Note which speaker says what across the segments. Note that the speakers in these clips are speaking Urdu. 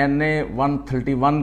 Speaker 1: NA 131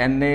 Speaker 1: NA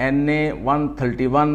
Speaker 1: NA 131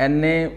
Speaker 1: NA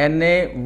Speaker 1: NA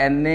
Speaker 1: NA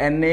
Speaker 1: NA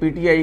Speaker 1: PTI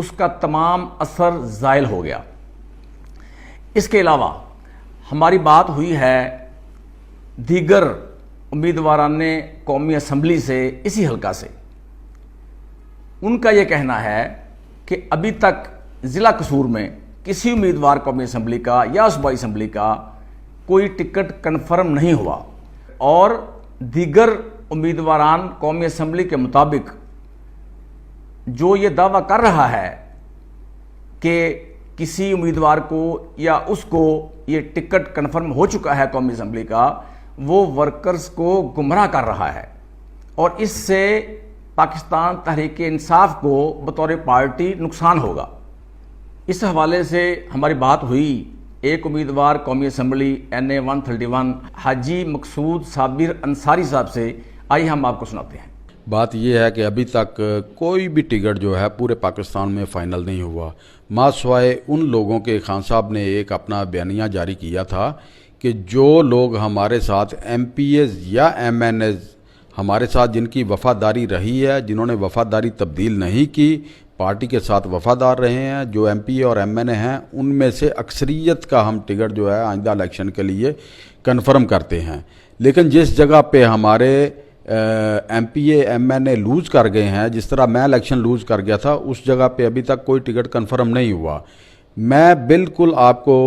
Speaker 1: اس کا تمام اثر زائل ہو گیا۔ اس کے علاوہ ہماری بات ہوئی ہے دیگر امیدواران قومی اسمبلی سے اسی حلقہ سے۔ ان کا یہ کہنا ہے کہ ابھی تک ضلع قصور میں کسی امیدوار قومی اسمبلی کا یا صوبائی اسمبلی کا کوئی ٹکٹ کنفرم نہیں ہوا، اور دیگر امیدواران قومی اسمبلی کے مطابق جو یہ دعویٰ کر رہا ہے کہ کسی امیدوار کو یا اس کو یہ ٹکٹ کنفرم ہو چکا ہے قومی اسمبلی کا، وہ ورکرز کو گمراہ کر رہا ہے، اور اس سے پاکستان تحریک انصاف کو بطور پارٹی نقصان ہوگا۔ اس حوالے سے ہماری بات ہوئی ایک امیدوار قومی اسمبلی NA 131 حاجی مقصود صابر انصاری صاحب سے۔ آئیے ہم آپ کو سناتے ہیں۔
Speaker 2: بات یہ ہے کہ ابھی تک کوئی بھی ٹکٹ جو ہے پورے پاکستان میں فائنل نہیں ہوا، ماں سوائے ان لوگوں کے خان صاحب نے ایک اپنا بیانیہ جاری کیا تھا کہ جو لوگ ہمارے ساتھ MPAs یا MNAs ہمارے ساتھ جن کی وفاداری رہی ہے، جنہوں نے وفاداری تبدیل نہیں کی، پارٹی کے ساتھ وفادار رہے ہیں، جو MPA اور MNA ہیں، ان میں سے اکثریت کا ہم ٹکٹ جو ہے آئندہ الیکشن کے لیے کنفرم کرتے ہیں۔ لیکن جس جگہ پہ ہمارے MPA MNA لوز کر گئے ہیں، جس طرح میں الیکشن لوز کر گیا تھا، اس جگہ پہ ابھی تک کوئی ٹکٹ کنفرم نہیں ہوا۔ میں بالکل آپ کو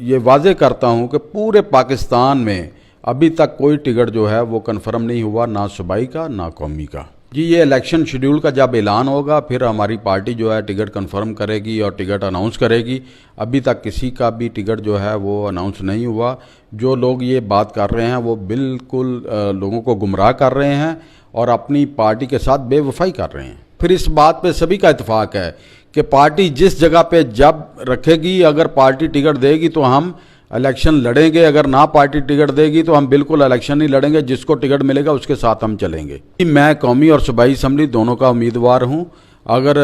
Speaker 2: یہ واضح کرتا ہوں کہ پورے پاکستان میں ابھی تک کوئی ٹکٹ جو ہے وہ کنفرم نہیں ہوا، نہ صوبائی کا نہ قومی کا۔ جی یہ الیکشن شیڈیول کا جب اعلان ہوگا پھر ہماری پارٹی جو ہے ٹکٹ کنفرم کرے گی اور ٹکٹ اناؤنس کرے گی۔ ابھی تک کسی کا بھی ٹکٹ جو ہے وہ اناؤنس نہیں ہوا۔ جو لوگ یہ بات کر رہے ہیں وہ بالکل لوگوں کو گمراہ کر رہے ہیں اور اپنی پارٹی کے ساتھ بے وفائی کر رہے ہیں۔ پھر اس بات پہ سبھی کا اتفاق ہے کہ پارٹی جس جگہ پہ جب رکھے گی، اگر پارٹی ٹکٹ دے گی تو ہم الیکشن لڑیں گے، اگر نہ پارٹی ٹکٹ دے گی تو ہم بالکل الیکشن نہیں لڑیں گے، جس کو ٹکٹ ملے گا اس کے ساتھ ہم چلیں گے۔ میں قومی اور صوبائی اسمبلی دونوں کا امیدوار ہوں۔ اگر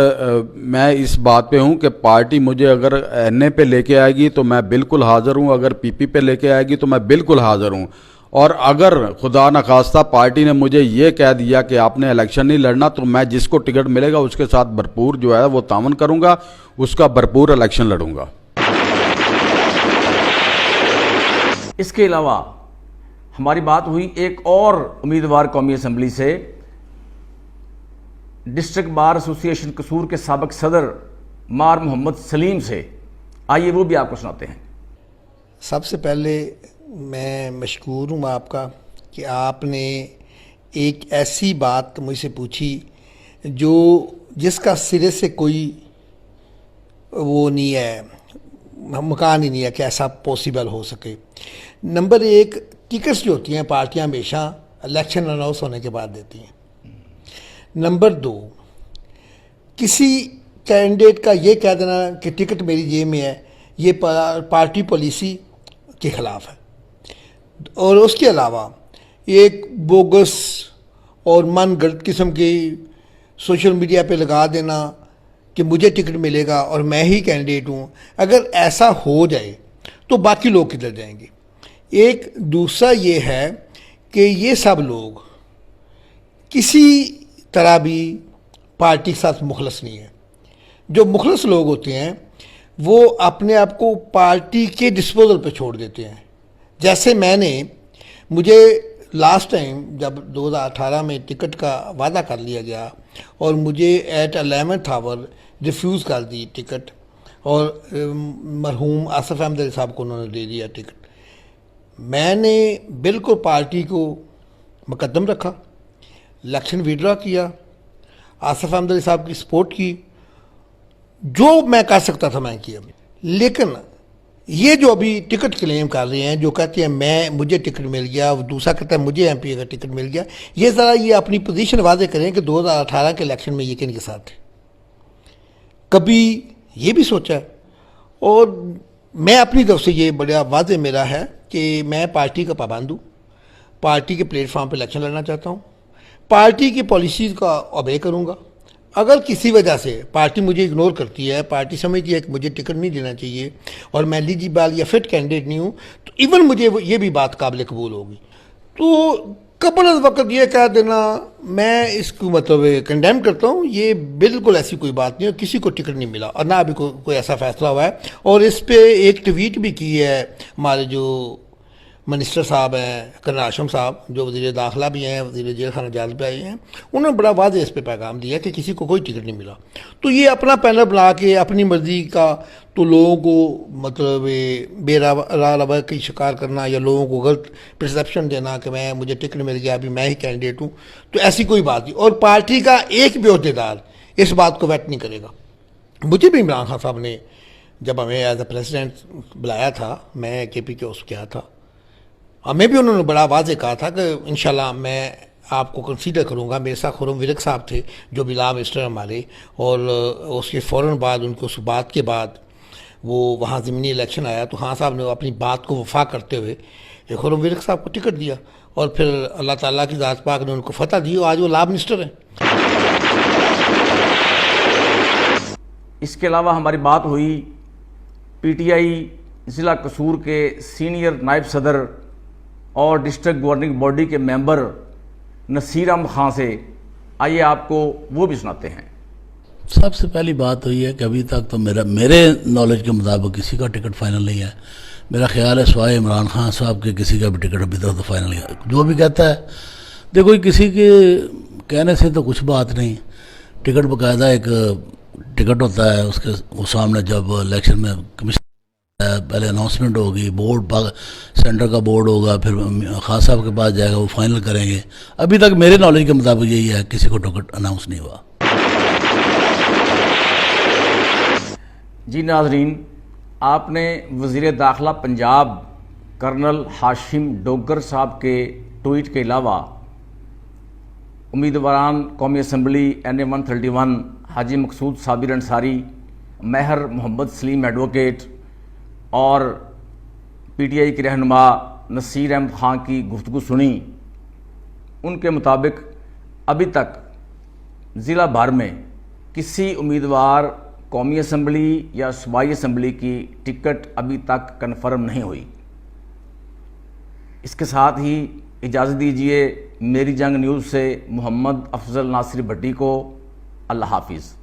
Speaker 2: میں اس بات پہ ہوں کہ پارٹی مجھے اگر NA پہ لے کے آئے گی تو میں بالکل حاضر ہوں، اگر PP پہ لے کے آئے گی تو میں بالکل حاضر ہوں، اور اگر خدا نخواستہ پارٹی نے مجھے یہ کہہ دیا کہ آپ نے الیکشن نہیں لڑنا تو میں جس کو ٹکٹ ملے گا اس کے ساتھ بھرپور جو ہے وہ تعاون کروں گا، اس کا بھرپور الیکشن لڑوں گا۔
Speaker 1: اس کے علاوہ ہماری بات ہوئی ایک اور امیدوار قومی اسمبلی سے، ڈسٹرکٹ بار ایسوسی ایشن قصور کے سابق صدر مار محمد سلیم سے۔ آئیے وہ بھی آپ کو سناتے ہیں۔
Speaker 3: سب سے پہلے میں مشکور ہوں آپ کا کہ آپ نے ایک ایسی بات مجھ سے پوچھی جس کا سرے سے کوئی وہ نہیں ہے، مکان ہی نہیں ہے کہ ایسا پاسبل ہو سکے۔ نمبر ایک، ٹکٹس جو ہوتی ہیں پارٹیاں ہمیشہ الیکشن اناؤنس ہونے کے بعد دیتی ہیں۔ نمبر دو، کسی کینڈیڈیٹ کا یہ کہہ دینا کہ ٹکٹ میری جیب میں ہے، یہ پارٹی پالیسی کے خلاف ہے۔ اور اس کے علاوہ ایک بوگس اور من گھڑت قسم کی سوشل میڈیا پہ لگا دینا کہ مجھے ٹکٹ ملے گا اور میں ہی کینڈیڈیٹ ہوں، اگر ایسا ہو جائے تو باقی لوگ کدھر جائیں گے؟ ایک دوسرا یہ ہے کہ یہ سب لوگ کسی طرح بھی پارٹی کے ساتھ مخلص نہیں ہیں۔ جو مخلص لوگ ہوتے ہیں وہ اپنے آپ کو پارٹی کے ڈسپوزل پہ چھوڑ دیتے ہیں۔ جیسے مجھے لاسٹ ٹائم جب 2018 میں ٹکٹ کا وعدہ کر لیا گیا اور مجھے ایٹ 11th آور ریفیوز کر دی ٹکٹ، اور مرحوم آصف احمد علی صاحب کو انہوں نے دے دیا ٹکٹ، میں نے بالکل پارٹی کو مقدم رکھا، الیکشن وڈرا کیا، آصف احمد علی صاحب کی سپورٹ کی، جو میں کر سکتا تھا میں کیا۔ لیکن یہ جو ابھی ٹکٹ کلیم کر رہے ہیں، جو کہتے ہیں مجھے ٹکٹ مل گیا، دوسرا کہتا ہے مجھے MPA کا ٹکٹ مل گیا، یہ ذرا یہ اپنی پوزیشن واضح کریں کہ 2018 کے الیکشن میں یہ کن کے ساتھ تھے؟ کبھی یہ بھی سوچا ہے؟ اور میں اپنی طرف سے یہ بڑا واضح میرا ہے کہ میں پارٹی کا پابند ہوں، پارٹی کے پلیٹ فارم پہ الیکشن لڑنا چاہتا ہوں، پارٹی کی پالیسیز کا اوبے کروں گا۔ اگر کسی وجہ سے پارٹی مجھے اگنور کرتی ہے، پارٹی سمجھتی ہے کہ مجھے ٹکٹ نہیں دینا چاہیے اور میں ایلیجیبل یا فٹ کینڈیڈیٹ نہیں ہوں، تو ایون مجھے یہ بھی بات قابل قبول ہوگی۔ تو قبل از وقت یہ کہہ دینا میں اس کو مطلب کنڈیم کرتا ہوں، یہ بالکل ایسی کوئی بات نہیں ہے، کسی کو ٹکٹ نہیں ملا اور نہ ابھی کوئی ایسا فیصلہ ہوا ہے. اور اس پہ ایک ٹویٹ بھی کی ہے ہمارے جو منسٹر صاحب ہیں کرنل ہاشم صاحب، جو وزیر داخلہ بھی ہیں، وزیر جیل خانہ جات بھی آئے ہیں، انہوں نے بڑا واضح اس پہ پیغام دیا کہ کسی کو کوئی ٹکٹ نہیں ملا. تو یہ اپنا پینل بنا کے اپنی مرضی کا تو لوگوں کو مطلب بے راہ روا کی شکار کرنا یا لوگوں کو غلط پرسیپشن دینا کہ مجھے ٹکٹ مل گیا ابھی میں ہی کینڈیڈیٹ ہوں، تو ایسی کوئی بات نہیں. اور پارٹی کا ایک بھی عہدیدار اس بات کو ویٹ نہیں کرے گا. مجھے بھی عمران خان صاحب نے جب ہمیں ایز اے پریزیڈنٹ بلایا تھا، میں کے پی کے اس کیا تھا، ہمیں بھی انہوں نے بڑا واضح کہا تھا کہ انشاءاللہ میں آپ کو کنسیڈر کروں گا. میرے ساتھ خرم ورک صاحب تھے جو بھی لا منسٹر ہمارے، اور اس کے فوراً بعد ان کو اس بات کے بعد وہ وہاں ضمنی الیکشن آیا تو خان صاحب نے اپنی بات کو وفا کرتے ہوئے خرم ورک صاحب کو ٹکٹ دیا، اور پھر اللہ تعالیٰ کی ذات پاک نے ان کو فتح دی اور آج وہ لا منسٹر ہیں.
Speaker 1: اس کے علاوہ ہماری بات ہوئی پی ٹی آئی ضلع قصور کے سینئر نائب صدر اور ڈسٹرکٹ گورننگ باڈی کے ممبر نصیر احمد خان سے. آئیے آپ کو وہ بھی سناتے ہیں.
Speaker 4: سب سے پہلی بات تو یہ ہے کہ ابھی تک تو میرے نالج کے مطابق کسی کا ٹکٹ فائنل نہیں ہے. میرا خیال ہے سوائے عمران خان صاحب کے کسی کا بھی ٹکٹ ابھی تک تو فائنل نہیں ہے. جو بھی کہتا ہے دیکھو کسی کے کہنے سے تو کچھ بات نہیں. ٹکٹ باقاعدہ ایک ٹکٹ ہوتا ہے، اس کے وہ سامنے جب الیکشن میں کمیشن پہلے اناؤنسمنٹ ہوگی، بورڈ سینٹر کا بورڈ ہوگا، پھر خان صاحب کے پاس جائے گا، وہ فائنل کریں گے. ابھی تک میرے نالج کے مطابق یہی ہے، کسی کو ٹکٹ اناؤنس نہیں ہوا.
Speaker 1: جی ناظرین، آپ نے وزیر داخلہ پنجاب کرنل ہاشم ڈوگر صاحب کے ٹویٹ کے علاوہ امیدواران قومی اسمبلی NA 131 حاجی مقصود صابر انصاری، مہر محمد سلیم ایڈوکیٹ اور پی ٹی آئی کے رہنما نصیر احمد خان کی گفتگو سنی. ان کے مطابق ابھی تک ضلع بھر میں کسی امیدوار قومی اسمبلی یا صوبائی اسمبلی کی ٹکٹ ابھی تک کنفرم نہیں ہوئی. اس کے ساتھ ہی اجازت دیجیے میری جنگ نیوز سے محمد افضل ناصر بھٹی کو. اللہ حافظ.